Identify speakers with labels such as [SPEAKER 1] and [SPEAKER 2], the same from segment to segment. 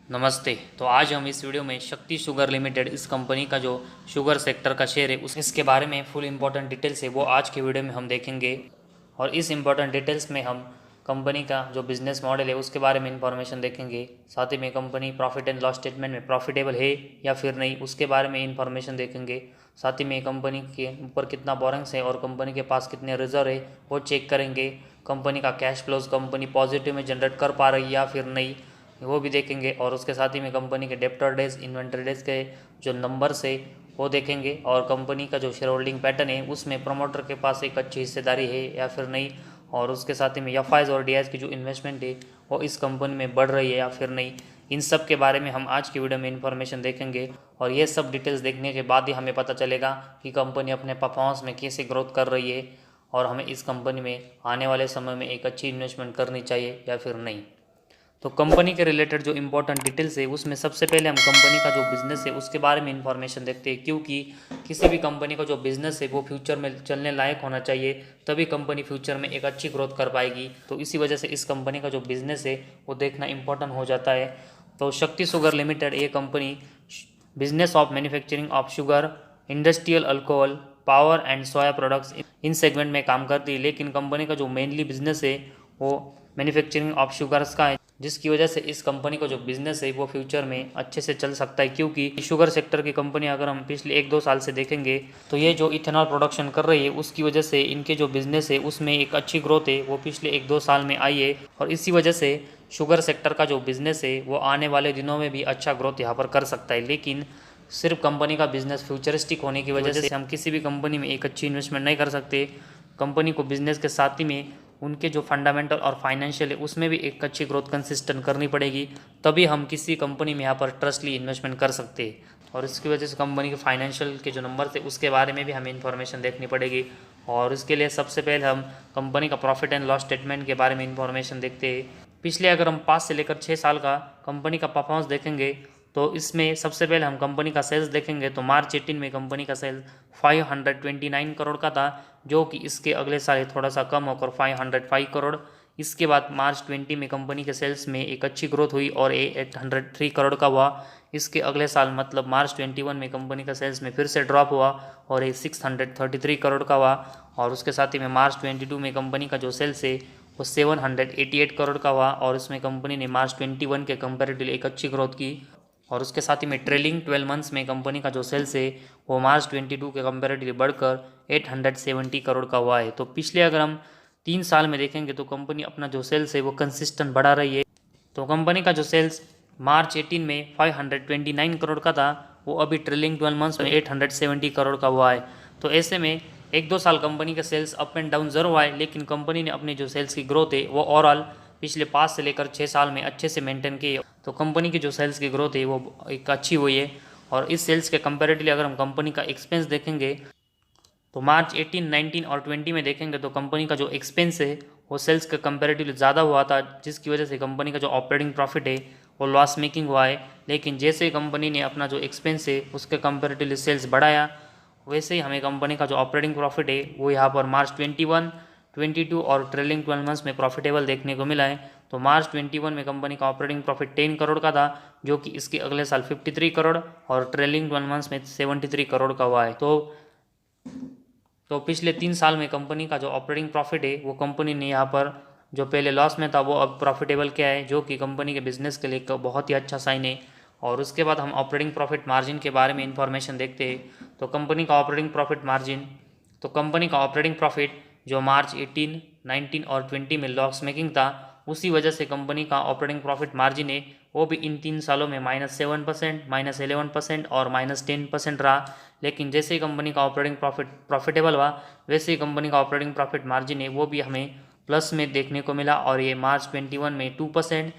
[SPEAKER 1] नमस्ते। तो आज हम इस वीडियो में शक्ति शुगर लिमिटेड इस कंपनी का जो शुगर सेक्टर का शेयर है इसके बारे में फुल इम्पोर्टेंट डिटेल्स है वो आज के वीडियो में हम देखेंगे। और इस इम्पोर्टेंट डिटेल्स में हम कंपनी का जो बिजनेस मॉडल है उसके बारे में इंफॉर्मेशन देखेंगे। साथ ही में company profit and loss statement में प्रॉफिटेबल है या फिर नहीं उसके बारे में इंफॉर्मेशन देखेंगे। साथ ही में कंपनी के ऊपर कितना बोरेंग्स है और कंपनी के पास कितने रिजर्व है वो चेक करेंगे। कंपनी का कैश फ्लोज कंपनी पॉजिटिव में जनरेट कर पा रही है या फिर नहीं वो भी देखेंगे। और उसके साथ ही में कंपनी के डेप्टर डेज इन्वेंट्री डेज के जो नंबर्स है वो देखेंगे। और कंपनी का जो शेयर होल्डिंग पैटर्न है उसमें प्रमोटर के पास एक अच्छी हिस्सेदारी है या फिर नहीं। और उसके साथ ही में एफ और डी की जो इन्वेस्टमेंट है वो इस कंपनी में बढ़ रही है या फिर नहीं। इन सब के बारे में हम आज की वीडियो में इन्फॉर्मेशन देखेंगे। और ये सब डिटेल्स देखने के बाद ही हमें पता चलेगा कि कंपनी अपने परफॉर्मेंस में कैसे ग्रोथ कर रही है और हमें इस कंपनी में आने वाले समय में एक अच्छी इन्वेस्टमेंट करनी चाहिए या फिर नहीं। तो कंपनी के रिलेटेड जो इंपॉर्टेंट डिटेल्स है उसमें सबसे पहले हम कंपनी का जो बिज़नेस है उसके बारे में इंफॉर्मेशन देखते हैं, क्योंकि किसी भी कंपनी का जो बिज़नेस है वो फ्यूचर में चलने लायक होना चाहिए, तभी कंपनी फ्यूचर में एक अच्छी ग्रोथ कर पाएगी। तो इसी वजह से इस कंपनी का जो बिज़नेस है वो देखना इंपॉर्टेंट हो जाता है। तो शक्ति शुगर लिमिटेड ये company business of manufacturing of sugar, industrial alcohol, power and soya products in segment में काम करती है। लेकिन कंपनी का जो मेनली बिजनेस है वो मैन्युफैक्चरिंग ऑफ शुगर्स का है, जिसकी वजह से इस कंपनी का जो बिजनेस है वो फ्यूचर में अच्छे से चल सकता है। क्योंकि शुगर सेक्टर की कंपनी अगर हम पिछले 1-2 साल से देखेंगे तो ये जो इथेनॉल प्रोडक्शन कर रही है उसकी वजह से इनके जो बिजनेस है उसमें एक अच्छी ग्रोथ है वो पिछले 1-2 साल में आई है। और इसी वजह से शुगर सेक्टर का जो बिजनेस है वो आने वाले दिनों में भी अच्छा ग्रोथ यहाँ पर कर सकता है। लेकिन सिर्फ कंपनी का बिजनेस फ्यूचरिस्टिक होने की वजह से हम किसी भी कंपनी में एक अच्छी इन्वेस्टमेंट नहीं कर सकते। कंपनी को बिजनेस के साथ ही में उनके जो फंडामेंटल और फाइनेंशियल है उसमें भी एक अच्छी ग्रोथ कंसिस्टेंट करनी पड़ेगी, तभी हम किसी कंपनी में यहाँ पर ट्रस्टली इन्वेस्टमेंट कर सकते हैं। और इसकी वजह से कंपनी के फाइनेंशियल के जो नंबर थे उसके बारे में भी हमें इन्फॉर्मेशन देखनी पड़ेगी। और इसके लिए सबसे पहले हम कंपनी का प्रॉफिट एंड लॉस स्टेटमेंट के बारे में इन्फॉर्मेशन देखते हैं। पिछले अगर हम 5 से लेकर 6 साल का कंपनी का परफॉर्मेंस देखेंगे तो इसमें सबसे पहले हम कंपनी का सेल्स देखेंगे तो मार्च 18 में कंपनी का सेल्स 529 करोड़ का था, जो कि इसके अगले साल थोड़ा सा कम होकर 505 करोड़। इसके बाद मार्च 20 में कंपनी के सेल्स में एक अच्छी ग्रोथ हुई और 803 करोड़ का हुआ। इसके अगले साल मतलब मार्च 21 में कंपनी का सेल्स में फिर से ड्रॉप हुआ और ये 633 करोड़ का हुआ। और उसके साथ ही में मार्च 22 में कंपनी का जो सेल्स है वो 788 करोड़ का हुआ और इसमें कंपनी ने मार्च 21 के कंपेरेटिवली एक अच्छी ग्रोथ की। और उसके साथ ही में ट्रेलिंग 12 मंथ्स में कंपनी का जो सेल्स है वो मार्च 22 के कंपेरेटिवली बढ़कर 870 करोड़ का हुआ है। तो पिछले अगर हम 3 साल में देखेंगे तो कंपनी अपना जो सेल्स है वो कंसिस्टेंट बढ़ा रही है। तो कंपनी का जो सेल्स मार्च 18 में 529 करोड़ का था वो अभी ट्रेलिंग 12 मंथ्स में 870 करोड़ का हुआ है। तो ऐसे में 1-2 साल कंपनी का सेल्स अप एंड डाउन जरूर हुआ है, लेकिन कंपनी ने अपनी जो सेल्स की ग्रोथ है वो ओवरऑल पिछले 5 से लेकर 6 साल में अच्छे से मेंटेन की है। तो कंपनी की जो सेल्स की ग्रोथ है वो एक अच्छी हुई है। और इस सेल्स के कंपेरेटिवली अगर हम कंपनी का एक्सपेंस देखेंगे तो मार्च 18, 19 और 20 में देखेंगे तो कंपनी का जो एक्सपेंस है वो सेल्स के कंपेरेटिवली ज़्यादा हुआ था, जिसकी वजह से कंपनी का जो ऑपरेटिंग प्रॉफिट है वो लॉस मेकिंग हुआ है। लेकिन जैसे ही कंपनी ने अपना जो एक्सपेंस है उसके कंपेरेटिवली सेल्स बढ़ाया, वैसे ही हमें कंपनी का जो ऑपरेटिंग प्रॉफिट है वो यहाँ पर मार्च 21, 22 और ट्रेलिंग 12 मंथ्स में प्रॉफिटेबल देखने को मिला है। तो मार्च 21 में कंपनी का ऑपरेटिंग प्रॉफिट 10 करोड़ का था, जो कि इसके अगले साल 53 करोड़ और ट्रेलिंग 12 मंथ्स में 73 करोड़ का हुआ है। तो पिछले 3 साल में कंपनी का जो ऑपरेटिंग प्रॉफिट है वो कंपनी ने यहाँ पर जो पहले लॉस में था वो अब प्रॉफिटेबल किया है, जो कि कंपनी के बिजनेस के लिए एक बहुत ही अच्छा साइन है। और उसके बाद हम ऑपरेटिंग प्रॉफिट मार्जिन के बारे में इंफॉर्मेशन देखते हैं। तो कंपनी का ऑपरेटिंग प्रॉफिट मार्जिन, तो कंपनी का ऑपरेटिंग प्रॉफिट जो मार्च 18, 19 और 20 में लॉस मेकिंग था, उसी वजह से कंपनी का ऑपरेटिंग प्रॉफिट मार्जिन है वो भी इन 3 सालों में -7%, -11% और -10% रहा। लेकिन जैसे ही कंपनी का ऑपरेटिंग प्रॉफिट प्रॉफिटेबल हुआ वैसे ही कंपनी का ऑपरेटिंग प्रॉफिट मार्जिन है वो भी हमें प्लस में देखने को मिला। और ये मार्च 21 में 2%,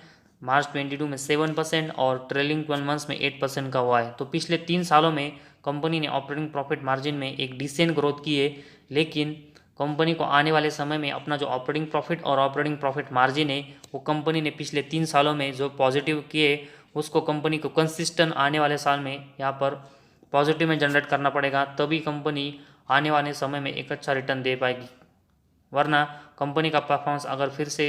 [SPEAKER 1] मार्च 22 में 7% और ट्रेलिंग 12 मंथ्स में 8% का हुआ है। तो पिछले 3 सालों में कंपनी ने ऑपरेटिंग प्रॉफिट मार्जिन में एक डिसेंट ग्रोथ की है। लेकिन कंपनी को आने वाले समय में अपना जो ऑपरेटिंग प्रॉफिट और ऑपरेटिंग प्रॉफिट मार्जिन है वो कंपनी ने पिछले 3 सालों में जो पॉजिटिव किए उसको कंपनी को कंसिस्टेंट आने वाले साल में यहाँ पर पॉजिटिव में जनरेट करना पड़ेगा, तभी कंपनी आने वाले समय में एक अच्छा रिटर्न दे पाएगी। वरना कंपनी का परफॉर्मेंस अगर फिर से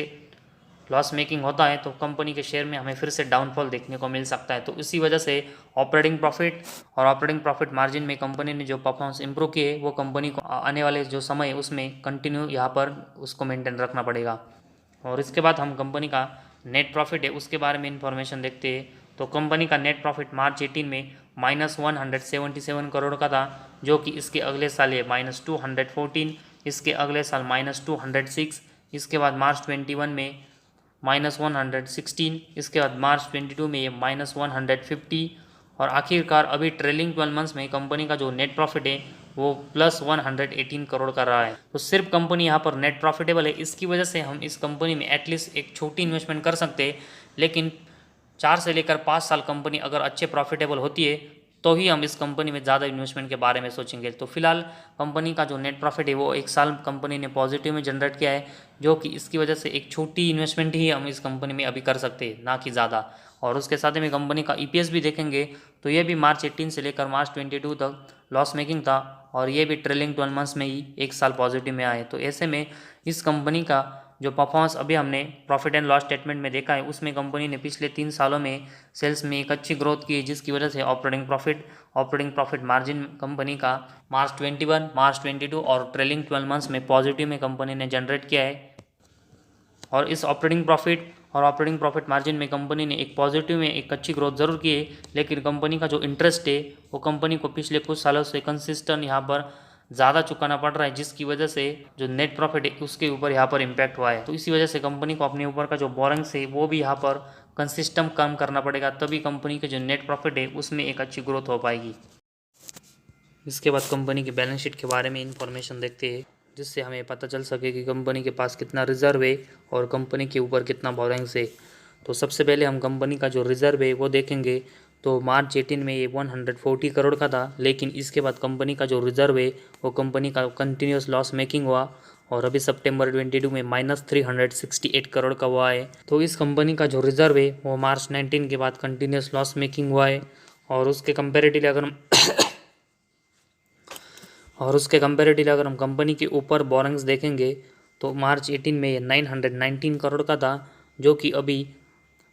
[SPEAKER 1] लॉस मेकिंग होता है तो कंपनी के शेयर में हमें फिर से डाउनफॉल देखने को मिल सकता है। तो इसी वजह से ऑपरेटिंग प्रॉफिट और ऑपरेटिंग प्रॉफिट मार्जिन में कंपनी ने जो परफॉर्मेंस इंप्रूव किए वो कंपनी को आने वाले जो समय है उसमें कंटिन्यू यहाँ पर उसको मेंटेन रखना पड़ेगा। और इसके बाद हम कंपनी का नेट प्रॉफिट है उसके बारे में इंफॉर्मेशन देखते हैं। तो कंपनी का नेट प्रॉफिट मार्च 18 में -177 करोड़ का था, जो कि इसके अगले साल है -214, इसके अगले साल -206, इसके बाद मार्च 21 में -116, इसके बाद मार्च 22 में ये -150 और आखिरकार अभी ट्रेलिंग 12 मंथ्स में कंपनी का जो नेट प्रॉफिट है वो +118 करोड़ का रहा है। तो सिर्फ कंपनी यहाँ पर नेट प्रॉफिटेबल है, इसकी वजह से हम इस कंपनी में एटलीस्ट एक छोटी इन्वेस्टमेंट कर सकते हैं, लेकिन 4 से लेकर 5 साल कंपनी अगर अच्छे प्रॉफिटेबल होती है तो ही हम इस कंपनी में ज़्यादा इन्वेस्टमेंट के बारे में सोचेंगे। तो फिलहाल कंपनी का जो नेट प्रॉफिट है वो 1 साल कंपनी ने पॉजिटिव में जनरेट किया है, जो कि इसकी वजह से एक छोटी इन्वेस्टमेंट ही हम इस कंपनी में अभी कर सकते हैं, ना कि ज़्यादा। और उसके साथ ही में कंपनी का ईपीएस भी देखेंगे तो ये भी मार्च 18 से लेकर मार्च 22 तक लॉस मेकिंग था और ये भी ट्रेलिंग 12 मंथ्स में ही 1 साल पॉजिटिव में आए। तो ऐसे में इस कंपनी का जो परफॉर्मेंस अभी हमने प्रॉफिट एंड लॉस स्टेटमेंट में देखा है उसमें कंपनी ने पिछले 3 सालों में सेल्स में एक अच्छी ग्रोथ की है, जिसकी वजह से ऑपरेटिंग प्रॉफिट मार्जिन कंपनी का मार्च 21, मार्च 22 और ट्रेलिंग 12 मंथ्स में पॉजिटिव में कंपनी ने जनरेट किया है। और इस ऑपरेटिंग प्रॉफिट मार्जिन में कंपनी ने एक पॉजिटिव में एक अच्छी ग्रोथ ज़रूर की है, लेकिन कंपनी का जो इंटरेस्ट है वो कंपनी को पिछले कुछ सालों से कंसिस्टेंट यहाँ पर ज़्यादा चुकाना पड़ रहा है, जिसकी वजह से जो नेट प्रॉफिट है उसके ऊपर यहाँ पर इम्पैक्ट हुआ है। तो इसी वजह से कंपनी को अपने ऊपर का जो बोरिंग्स है वो भी यहाँ पर कंसिस्टेंट कम करना पड़ेगा, तभी कंपनी के जो नेट प्रॉफिट है उसमें एक अच्छी ग्रोथ हो पाएगी। इसके बाद कंपनी की बैलेंस शीट के बारे में इंफॉर्मेशन देखते हैं, जिससे हमें पता चल सके कि कंपनी के पास कितना रिजर्व है और कंपनी के ऊपर कितना बोरिंग्स है। तो सबसे पहले हम कंपनी का जो रिजर्व है वो देखेंगे। तो मार्च 18 में ये 140 करोड़ का था, लेकिन इसके बाद कंपनी का जो रिजर्व है वो कंपनी का कंटिन्यूस लॉस मेकिंग हुआ और अभी सितंबर 22 में -368 करोड़ का हुआ है। तो इस कंपनी का जो रिजर्व है वो मार्च 19 के बाद कंटिन्यूस लॉस मेकिंग हुआ है। और उसके कंपेरेटिवली अगर हम कंपनी के ऊपर बोरिंग्स देखेंगे तो मार्च 18 में ये 919 करोड़ का था, जो कि अभी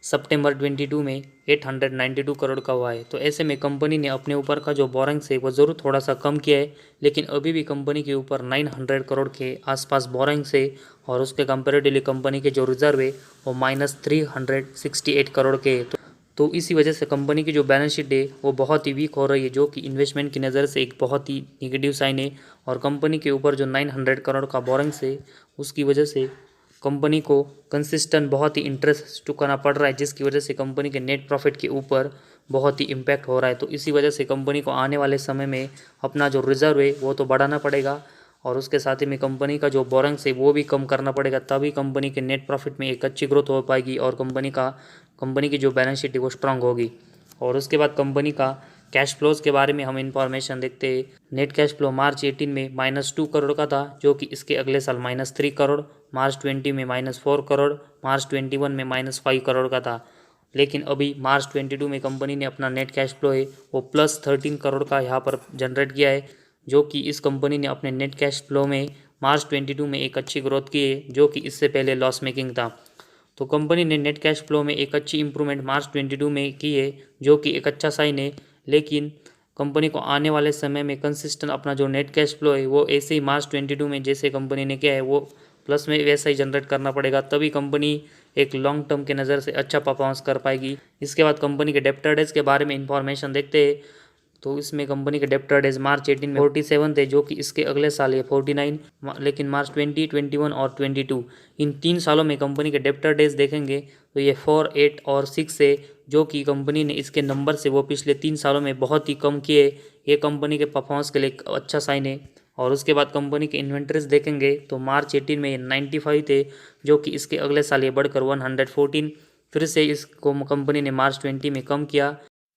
[SPEAKER 1] सितंबर 22 में 892 करोड़ का हुआ है। तो ऐसे में कंपनी ने अपने ऊपर का जो बोरिंग्स है वो ज़रूर थोड़ा सा कम किया है, लेकिन अभी भी कंपनी के ऊपर 900 करोड़ के आसपास बोरिंग्स है और उसके कंपेरेटिवली कंपनी के जो रिजर्व है वो -368 करोड़ के है। तो इसी वजह से कंपनी की जो बैलेंस शीट है वो बहुत ही वीक हो रही है, जो कि इन्वेस्टमेंट की नज़र से एक बहुत ही निगेटिव साइन है। और कंपनी के ऊपर जो 900 करोड़ का बोरिंग्स है उसकी वजह से कंपनी को कंसिस्टेंट बहुत ही इंटरेस्ट चुकाना पड़ रहा है, जिसकी वजह से कंपनी के नेट प्रॉफिट के ऊपर बहुत ही इम्पैक्ट हो रहा है। तो इसी वजह से कंपनी को आने वाले समय में अपना जो रिजर्व है वो तो बढ़ाना पड़ेगा और उसके साथ ही में कंपनी का जो बोरिंग्स है वो भी कम करना पड़ेगा, तभी कंपनी के नेट प्रॉफिट में एक अच्छी ग्रोथ हो पाएगी और कंपनी की जो बैलेंस शीट है वो स्ट्रांग होगी। और उसके बाद कंपनी का कैश फ्लोज के बारे में हम इंफॉर्मेशन देखते हैं। नेट कैश फ्लो मार्च 18 में -2 करोड़ का था, जो कि इसके अगले साल -3 करोड़, मार्च 20 में -4 करोड़, मार्च 21 में -5 करोड़ का था। लेकिन अभी मार्च 22 में कंपनी ने अपना नेट कैश फ्लो है वो +13 करोड़ का यहाँ पर जनरेट किया है, जो कि इस कंपनी ने अपने नेट कैश फ्लो में मार्च 22 में एक अच्छी ग्रोथ की है, जो कि इससे पहले लॉस मेकिंग था। तो कंपनी ने नेट कैश फ्लो में एक अच्छी इंप्रूवमेंट मार्च 22 में की है, जो कि एक अच्छा साइन है। लेकिन कंपनी को आने वाले समय में कंसिस्टेंट अपना जो नेट कैश फ्लो है वो ऐसे ही मार्च 22 में जैसे कंपनी ने किया है वो प्लस में वैसा ही जनरेट करना पड़ेगा, तभी कंपनी एक लॉन्ग टर्म के नज़र से अच्छा परफॉर्मेंस कर पाएगी। इसके बाद कंपनी के डेब्टर डेज के बारे में इंफॉर्मेशन देखते हैं। तो इसमें कंपनी के डेब्टर डेज मार्च 18 में 47 थे, जो कि इसके अगले साल है 49, लेकिन मार्च 20, 21 और 22 इन 3 सालों में कंपनी के डेब्टर डेज देखेंगे तो ये 4, 8 और 6 है, जो कि कंपनी ने इसके नंबर से वो पिछले 3 सालों में बहुत ही कम किए। ये कंपनी के परफॉर्मेंस के लिए एक अच्छा साइन है। और उसके बाद कंपनी के इन्वेंट्रीज देखेंगे तो मार्च 18 में ये 95 थे, जो कि इसके अगले साल ये बढ़कर 114, फिर से इसको कंपनी ने मार्च 20 में कम किया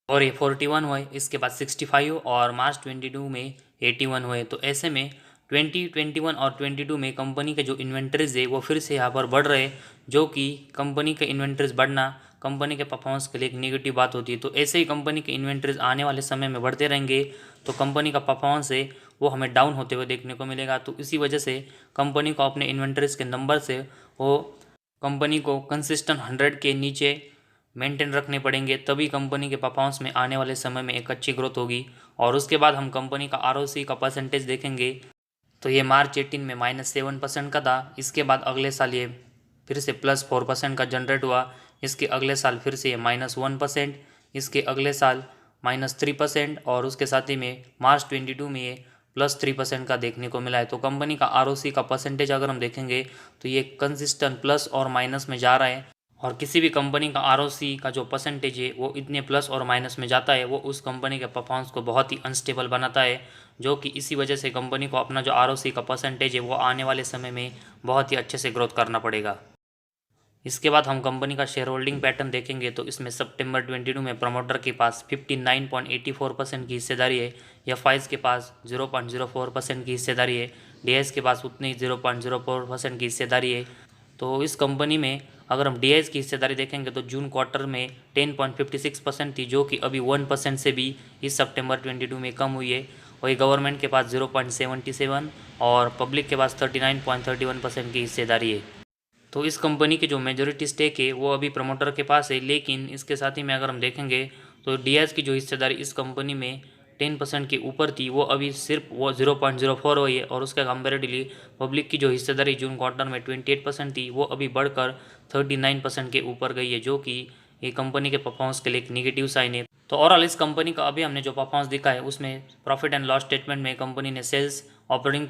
[SPEAKER 1] और ये 41 हुए, इसके बाद 65 और मार्च 22 में 81 हुए। तो ऐसे में 20, 21 और 22 में कंपनी के जो इन्वेंट्रीज है वो फिर से यहाँ पर बढ़ रहे, जो कि कंपनी के इन्वेंट्रीज बढ़ना कंपनी के परफॉर्मेंस के लिए एक नेगेटिव बात होती है। तो ऐसे ही कंपनी के इन्वेंट्रीज आने वाले समय में बढ़ते रहेंगे तो कंपनी का परफॉर्मेंस है वो हमें डाउन होते हुए देखने को मिलेगा। तो इसी वजह से कंपनी को अपने इन्वेंट्रीज के नंबर से वो कंपनी को कंसिस्टेंट 100 के नीचे मेंटेन रखने पड़ेंगे, तभी कंपनी के परफॉर्मेंस में आने वाले समय में एक अच्छी ग्रोथ होगी। और उसके बाद हम कंपनी का ROC का परसेंटेज देखेंगे तो ये मार्च 18 में -7% का था। इसके बाद अगले साल ये फिर से +4% का जनरेट हुआ। इसके अगले साल फिर से ये -1%, इसके अगले साल -3% और उसके साथ ही में मार्च 22 में ये +3% का देखने को मिला है। तो कंपनी का ROC का परसेंटेज अगर हम देखेंगे तो ये कंसिस्टेंट प्लस और माइनस में जा रहा है। और किसी भी कंपनी का ROC का जो परसेंटेज है वो इतने प्लस और माइनस में जाता है, वो उस कंपनी के परफॉर्मेंस को बहुत ही अनस्टेबल बनाता है, जो कि इसी वजह से कंपनी को अपना जो ROC का परसेंटेज है वो आने वाले समय में बहुत ही अच्छे से ग्रोथ करना पड़ेगा। इसके बाद हम कंपनी का शेयर होल्डिंग पैटर्न देखेंगे तो इसमें सितंबर 22 में प्रमोटर के पास 59.84% की हिस्सेदारी है, FIs के पास 0.04% की हिस्सेदारी है, DIs के पास उतनी 0.04% की हिस्सेदारी है। तो इस कंपनी में अगर हम DIs की हिस्सेदारी देखेंगे तो जून क्वार्टर में 10.56% थी, जो कि अभी 1% से भी इस सितंबर 22 में कम हुई है। वही गवर्नमेंट के पास 0.77 और पब्लिक के पास 39.31% की हिस्सेदारी है। तो इस कंपनी की जो मेजॉरिटी स्टेक है वो अभी प्रमोटर के पास है, लेकिन इसके साथ ही में अगर हम देखेंगे तो DIs की जो हिस्सेदारी इस कंपनी में 10% के ऊपर थी, वो अभी सिर्फ वो 0.04 हुई है। और उसके कंपेरेटिवली पब्लिक की जो हिस्सेदारी जून क्वार्टर में 28% थी, वो अभी बढ़कर 39% के ऊपर गई है, जो कि ये कंपनी के परफॉर्मेंस के लिए एक निगेटिव साइन है। तो ओवरऑल इस कंपनी का अभी हमने जो परफॉर्मेंस देखा है उसमें प्रॉफिट एंड लॉस स्टेटमेंट में कंपनी ने सेल्स, ऑपरेटिंग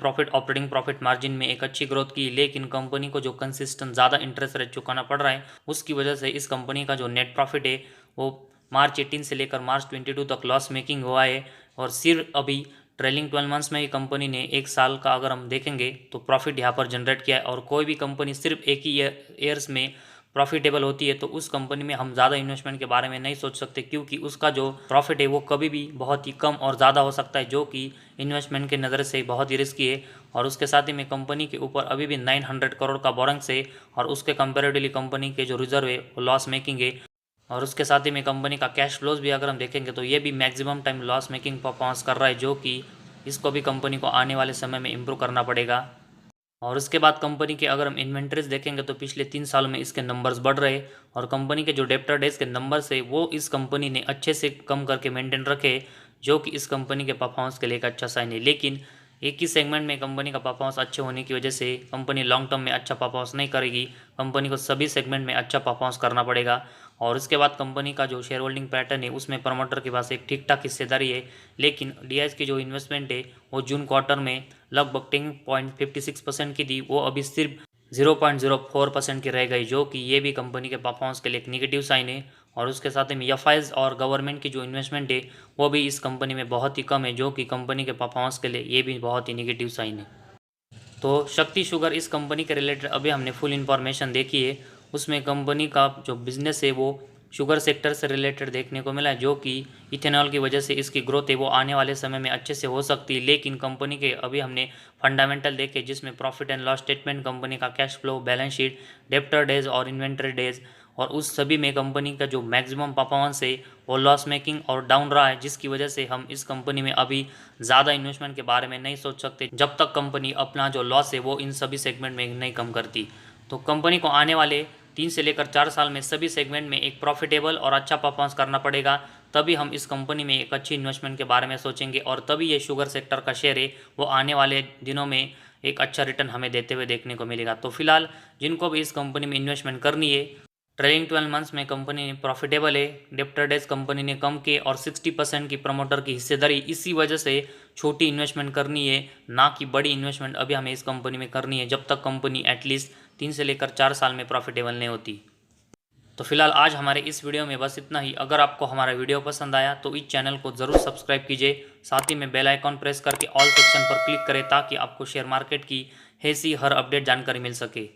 [SPEAKER 1] प्रॉफिट मार्जिन में एक अच्छी ग्रोथ की, लेकिन कंपनी को जो कंसिस्टेंट ज़्यादा इंटरेस्ट रेट चुकाना पड़ रहा है उसकी वजह से इस कंपनी का जो नेट प्रॉफिट है वो मार्च 18 से लेकर मार्च 22 तक लॉस मेकिंग हुआ है। और सिर्फ अभी ट्रेलिंग 12 मंथ्स में ही कंपनी ने एक साल का अगर हम देखेंगे तो प्रॉफिट यहाँ पर जनरेट किया है। और कोई भी कंपनी सिर्फ एक ही ईयर्स में प्रॉफिटेबल होती है तो उस कंपनी में हम ज़्यादा इन्वेस्टमेंट के बारे में नहीं सोच सकते, क्योंकि उसका जो प्रॉफिट है वो कभी भी बहुत ही कम और ज़्यादा हो सकता है, जो कि इन्वेस्टमेंट के नज़र से बहुत ही रिस्की है। और उसके साथ ही में कंपनी के ऊपर अभी भी 900 करोड़ का बोरेंग्स है और उसके कंपेरेटिवली कंपनी के जो रिजर्व है वो लॉस मेकिंग है। और उसके साथ ही में कंपनी का कैश फ्लोज भी अगर हम देखेंगे तो ये भी maximum time loss making performance कर रहा है, जो कि इसको भी कंपनी को आने वाले समय में इम्प्रूव करना पड़ेगा। और उसके बाद कंपनी के अगर हम इन्वेंट्रीज देखेंगे तो पिछले 3 सालों में इसके नंबर्स बढ़ रहे और कंपनी के जो डेप्टर डेज के नंबर्स है वो इस कंपनी ने अच्छे से कम करके मेंटेन रखे, जो कि इस कंपनी के परफॉर्मेंस के लिए एक अच्छा साइन है। लेकिन एक ही सेगमेंट में कंपनी का परफॉर्मेंस अच्छे होने की वजह से कंपनी लॉन्ग टर्म में अच्छा परफॉर्मेंस नहीं करेगी, कंपनी को सभी सेगमेंट में अच्छा परफॉर्मेंस करना पड़ेगा। और उसके बाद कंपनी का जो शेयर होल्डिंग पैटर्न है उसमें प्रमोटर के पास एक ठीक ठाक हिस्सेदारी है, लेकिन DIs की जो इन्वेस्टमेंट है वो जून क्वार्टर में लगभग 10.56% की थी, वो अभी सिर्फ 0.04% की रह गई, जो कि ये भी कंपनी के परफॉर्मेंस के लिए एक निगेटिव साइन है। और उसके साथ ही FIs और गवर्नमेंट की जो इन्वेस्टमेंट है वो भी इस कंपनी में बहुत ही कम है, जो कि कंपनी के परफॉर्मेंस के लिए ये भी बहुत ही निगेटिव साइन है। तो शक्ति शुगर इस कंपनी के रिलेटेड अभी हमने फुल इन्फॉर्मेशन देखी है। उसमें कंपनी का जो बिज़नेस है वो शुगर सेक्टर से रिलेटेड देखने को मिला है, जो कि इथेनॉल की वजह से इसकी ग्रोथ है वो आने वाले समय में अच्छे से हो सकती है। लेकिन कंपनी के अभी हमने फंडामेंटल देखे, जिसमें profit and loss statement, company का cash flow, balance sheet, debtor days और इन्वेंटरी डेज, और उस सभी में कंपनी का जो मैक्सिमम परफॉर्मेंस है वो लॉस मेकिंग और डाउन रहा है, जिसकी वजह से हम इस कंपनी में अभी ज़्यादा इन्वेस्टमेंट के बारे में नहीं सोच सकते जब तक कंपनी अपना जो लॉस है वो इन सभी सेगमेंट में नहीं कम करती। तो कंपनी को आने वाले 3 से लेकर 4 साल में सभी सेगमेंट में एक प्रॉफिटेबल और अच्छा परफॉर्मेंस करना पड़ेगा, तभी हम इस कंपनी में एक अच्छी इन्वेस्टमेंट के बारे में सोचेंगे और तभी ये शुगर सेक्टर का शेयर है वो आने वाले दिनों में एक अच्छा रिटर्न हमें देते हुए देखने को मिलेगा। तो फिलहाल जिनको भी इस कंपनी में इन्वेस्टमेंट करनी है, ट्रेलिंग 12 मंथ्स में कंपनी प्रॉफिटेबल है, डेप्टर डेज कंपनी ने कम किए और 60% की प्रमोटर की हिस्सेदारी, इसी वजह से छोटी इन्वेस्टमेंट करनी है, ना कि बड़ी इन्वेस्टमेंट अभी हमें इस कंपनी में करनी है जब तक कंपनी एटलीस्ट 3 से लेकर 4 साल में प्रॉफिटेबल नहीं होती। तो फिलहाल आज हमारे इस वीडियो में बस इतना ही। अगर आपको हमारा वीडियो पसंद आया तो इस चैनल को ज़रूर सब्सक्राइब कीजिए, साथ ही में बेल आइकॉन प्रेस करके ऑल सेक्शन पर क्लिक करें ताकि आपको शेयर मार्केट की ऐसी हर अपडेट जानकारी मिल सके।